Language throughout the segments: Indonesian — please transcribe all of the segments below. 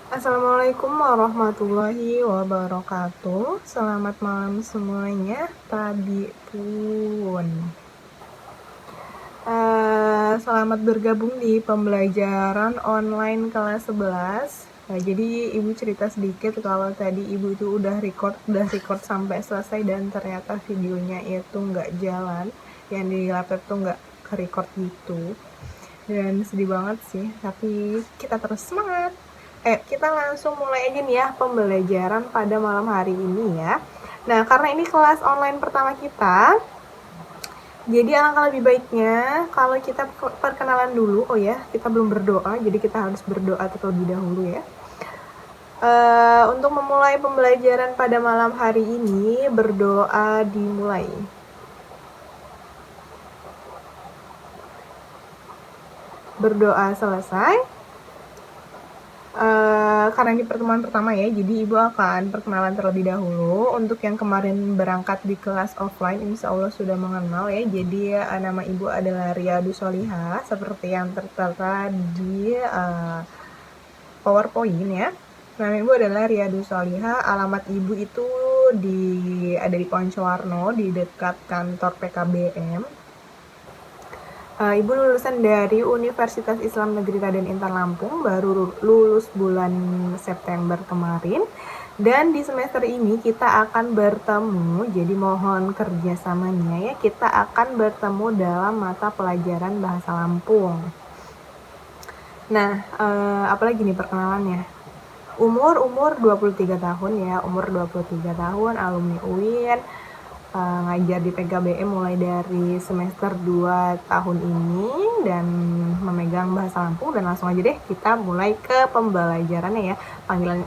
Assalamualaikum warahmatullahi wabarakatuh. Selamat malam semuanya. Tadi pun. Selamat bergabung di pembelajaran online kelas 11. Jadi ibu cerita sedikit kalau tadi ibu itu udah record sampai selesai dan ternyata videonya itu nggak jalan, yang di laptop tuh nggak ke-record gitu. Dan sedih banget sih, tapi kita terus semangat. Kita langsung mulai aja nih ya pembelajaran pada malam hari ini ya. Nah, karena ini kelas online pertama kita, jadi alangkah lebih baiknya kalau kita perkenalan dulu. Oh ya, kita belum berdoa, jadi kita harus berdoa terlebih dahulu ya. Untuk memulai pembelajaran pada malam hari ini, berdoa dimulai. Berdoa selesai. Karena ini pertemuan pertama ya, jadi ibu akan perkenalan terlebih dahulu. Untuk yang kemarin berangkat di kelas offline, insya Allah sudah mengenal ya. Jadi nama ibu adalah Riyadu Soliha, seperti yang tertera di PowerPoint ya. Nama ibu adalah Riyadu Soliha. Alamat ibu itu ada di Poncowarno, di dekat kantor PKBM. Ibu lulusan dari Universitas Islam Negeri Raden Intan Lampung, baru lulus bulan September kemarin. Dan di semester ini kita akan bertemu, jadi mohon kerjasamanya ya, kita akan bertemu dalam mata pelajaran Bahasa Lampung. Nah, apalagi nih perkenalannya. Umur 23 tahun ya, umur 23 tahun, alumni UIN, ngajar di PKBM mulai dari semester 2 tahun ini dan memegang Bahasa Lampung. Dan langsung aja deh kita mulai ke pembelajarannya ya.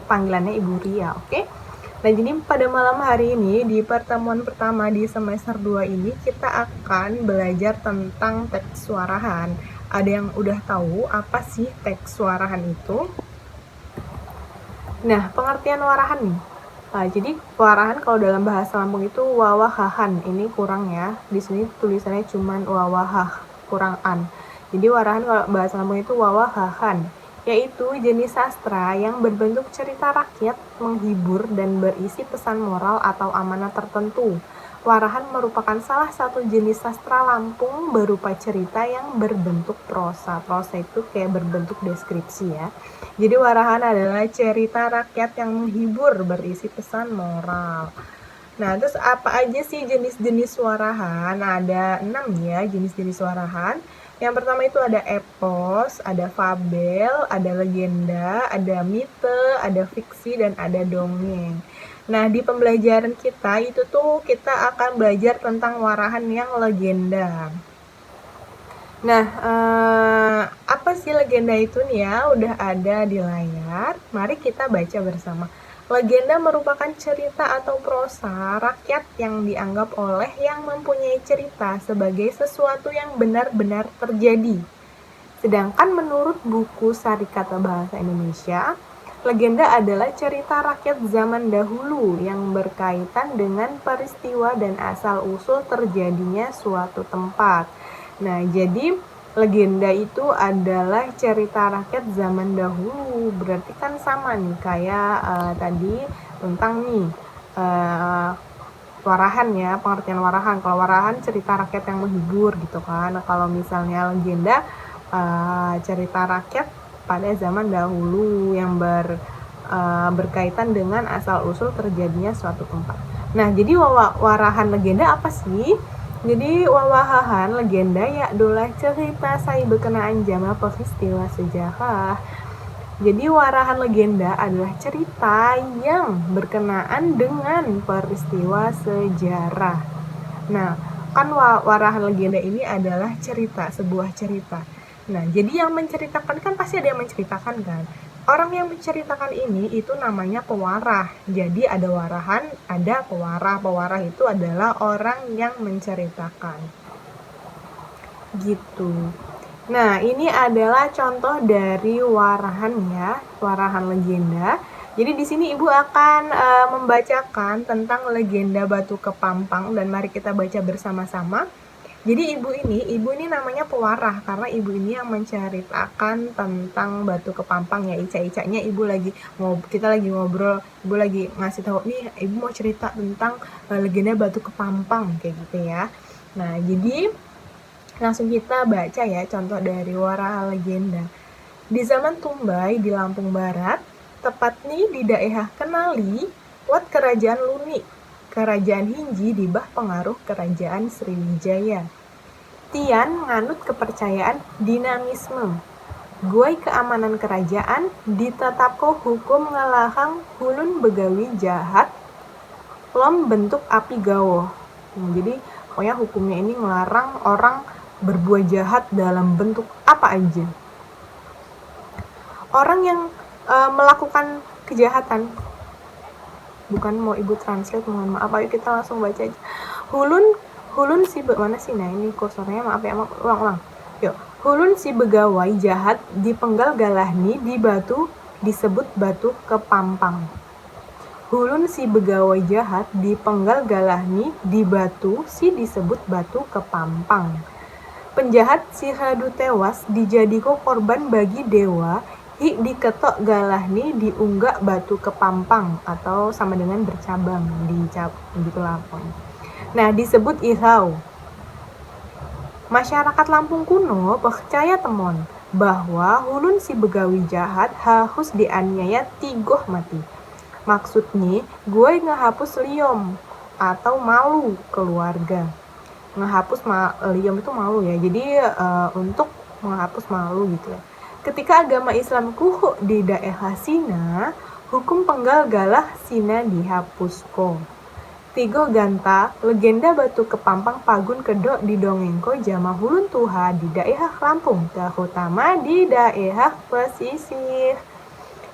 Panggilannya Ibu Ria, oke? Nah, jadi pada malam hari ini di pertemuan pertama di semester 2 ini kita akan belajar tentang teks suarahan. Ada yang udah tahu apa sih teks suarahan itu? Nah, pengertian warahan nih. Jadi warahan kalau dalam bahasa Lampung itu wawahahan. Ini kurang ya. Di sini tulisannya cuman wawahah, kurang an. Jadi warahan kalau bahasa Lampung itu wawahahan, yaitu jenis sastra yang berbentuk cerita rakyat, menghibur dan berisi pesan moral atau amanat tertentu. Warahan merupakan salah satu jenis sastra Lampung berupa cerita yang berbentuk prosa. Prosa itu kayak berbentuk deskripsi ya. Jadi warahan adalah cerita rakyat yang menghibur, berisi pesan moral. Nah, terus apa aja sih jenis-jenis warahan? Ada 6 ya jenis-jenis warahan. Yang pertama itu ada epos, ada fabel, ada legenda, ada mite, ada fiksi, dan ada dongeng. Nah, di pembelajaran kita itu tuh kita akan belajar tentang warahan yang legenda. Nah, apa sih legenda itu nih ya? Udah ada di layar. Mari kita baca bersama. Legenda merupakan cerita atau prosa rakyat yang dianggap oleh yang mempunyai cerita sebagai sesuatu yang benar-benar terjadi. Sedangkan menurut buku Sarikata Bahasa Indonesia, legenda adalah cerita rakyat zaman dahulu yang berkaitan dengan peristiwa dan asal-usul terjadinya suatu tempat. Nah, jadi legenda itu adalah cerita rakyat zaman dahulu. Berarti kan sama nih kayak tadi tentang nih warahan ya, pengertian warahan. Kalau warahan cerita rakyat yang menghibur gitu kan. Kalau misalnya legenda cerita rakyat pada zaman dahulu yang berkaitan dengan asal-usul terjadinya suatu tempat. Nah, jadi warahan legenda apa sih? Jadi wawahahan legenda ya adalah cerita sai berkenaan jama peristiwa sejarah. Jadi warahan legenda adalah cerita yang berkenaan dengan peristiwa sejarah. Nah, kan warahan legenda ini adalah cerita, sebuah cerita. Nah, jadi yang menceritakan kan pasti ada yang menceritakan kan. Orang yang menceritakan ini itu namanya pewarah. Jadi ada warahan, ada pewarah. Pewarah itu adalah orang yang menceritakan. Gitu. Nah, ini adalah contoh dari warahan ya, warahan legenda. Jadi di sini Ibu akan membacakan tentang legenda Batu Kepampang dan mari kita baca bersama-sama. Jadi ibu ini namanya pewarah karena ibu ini yang menceritakan tentang Batu Kepampang ya. Ica-icanya kita lagi ngobrol, ibu lagi ngasih tahu nih, ibu mau cerita tentang legenda Batu Kepampang kayak gitu ya. Nah, jadi langsung kita baca ya contoh dari Waraha Legenda. Di zaman Tumbai di Lampung Barat, tepatnya di daerah Kenali, wat kerajaan Luni. Kerajaan Hinji di bawah pengaruh kerajaan Sriwijaya. Tian nganut kepercayaan dinamisme. Guai keamanan kerajaan ditetapko hukum ngelahang hulun begawi jahat lom bentuk api gawo. Jadi pokoknya hukumnya ini ngelarang orang berbuat jahat dalam bentuk apa aja. Orang yang melakukan kejahatan, bukan mau ibu translate, mohon maaf, ayo kita langsung baca aja. Hulun si mana sih, nah ini kursornya, maaf ya, ulang. Yuk, hulun si begawai jahat dipenggal galahni di batu disebut Batu Kepampang. Hulun si begawai jahat dipenggal galahni di batu si disebut Batu Kepampang. Penjahat si hadu tewas dijadiko korban bagi dewa hi diketok galahni diunggak Batu Kepampang atau sama dengan bercabang gitulah pokoknya. Nah, disebut ihau. Masyarakat Lampung kuno percaya temon bahwa hulun si begawi jahat harus dianiaya tigoh mati. Maksudnya, gue ngehapus liom atau malu keluarga. Ngehapus liom itu malu ya. Jadi untuk menghapus malu gitu ya. Ketika agama Islam kuhu di daerah Sina, hukum penggal galah Sina dihapusko. Tigo ganta, legenda Batu Kepampang Pagun Kedok di dongengko jama hulun tuha di daerah Lampung, terutama di daerah pesisir.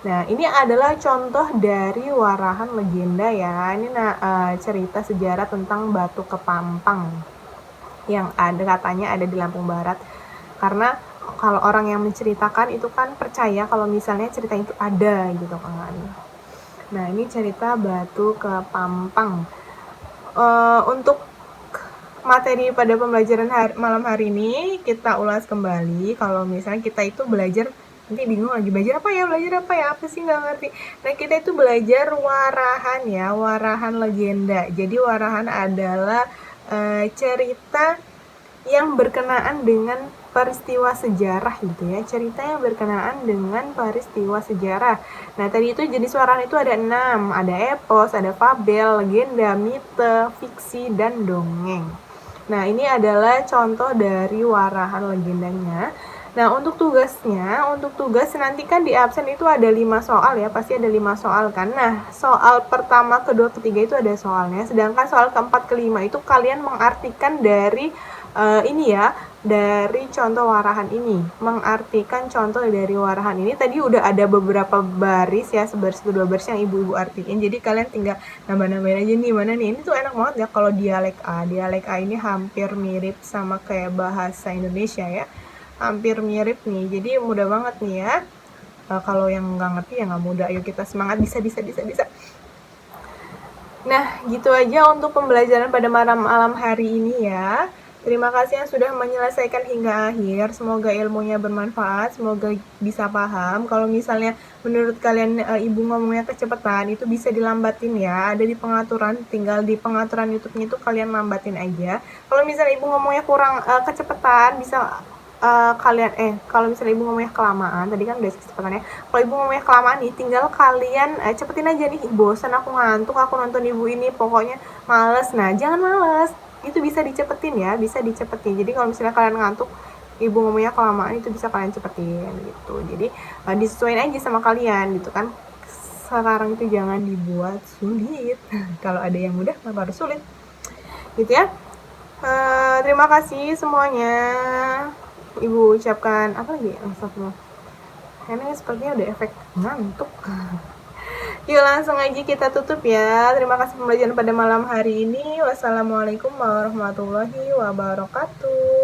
Nah, ini adalah contoh dari warahan legenda ya. Ini cerita sejarah tentang Batu Kepampang yang katanya ada di Lampung Barat. Karena kalau orang yang menceritakan itu kan percaya kalau misalnya cerita itu ada gitu kan. Nah, ini cerita Batu Kepampang. Untuk materi pada pembelajaran malam hari ini kita ulas kembali. Kalau misalnya kita itu belajar, nanti bingung lagi belajar apa ya, apa sih nggak ngerti. Nah, kita itu belajar warahan ya, warahan legenda. Jadi warahan adalah cerita yang berkenaan dengan peristiwa sejarah gitu ya, cerita yang berkenaan dengan peristiwa sejarah. Nah, tadi itu jenis warahan itu ada 6, ada epos, ada fabel, legenda, mite, fiksi, dan dongeng. Nah, ini adalah contoh dari warahan legendanya. Nah, untuk tugas nanti kan di absen itu ada 5 soal ya, pasti ada 5 soal kan. Nah, soal pertama, kedua, ketiga itu ada soalnya, sedangkan soal keempat, kelima itu kalian mengartikan dari ini ya, dari contoh warahan ini, mengartikan contoh dari warahan ini. Tadi udah ada beberapa baris ya, sebaris kedua baris yang ibu-ibu artiin, jadi kalian tinggal nambah-nambahin aja nih, mana nih. Ini tuh enak banget ya kalau dialek A ini hampir mirip sama kayak bahasa Indonesia ya, hampir mirip nih, jadi mudah banget nih ya. Kalau yang nggak ngerti ya nggak mudah, ayo kita semangat, bisa. Nah, gitu aja untuk pembelajaran pada malam hari ini ya. Terima kasih yang sudah menyelesaikan hingga akhir. Semoga ilmunya bermanfaat, semoga bisa paham. Kalau misalnya menurut kalian ibu ngomongnya kecepatan, itu bisa dilambatin ya. Ada di pengaturan, tinggal di pengaturan YouTube-nya itu kalian lambatin aja. Kalau misalnya ibu ngomongnya kurang kecepatan, bisa kalau misalnya ibu ngomongnya kelamaan, tadi kan udah kecepatannya. Kalau ibu ngomongnya kelamaan nih, tinggal kalian cepetin aja nih. Bosan, aku ngantuk, aku nonton ibu ini, pokoknya males. Nah, jangan males. Itu bisa dicepetin ya, bisa dicepetin. Jadi kalau misalnya kalian ngantuk, ibu ngomongnya kelamaan, itu bisa kalian cepetin gitu. Jadi disesuaikan aja sama kalian gitu kan. Sekarang itu jangan dibuat sulit. Kalau ada yang mudah, kenapa harus sulit? Gitu ya. Terima kasih semuanya. Ibu ucapkan apa lagi? Astagfirullah. Ini sepertinya udah efek ngantuk. Yuk langsung aja kita tutup ya. Terima kasih pembelajaran pada malam hari ini. Wassalamualaikum warahmatullahi wabarakatuh.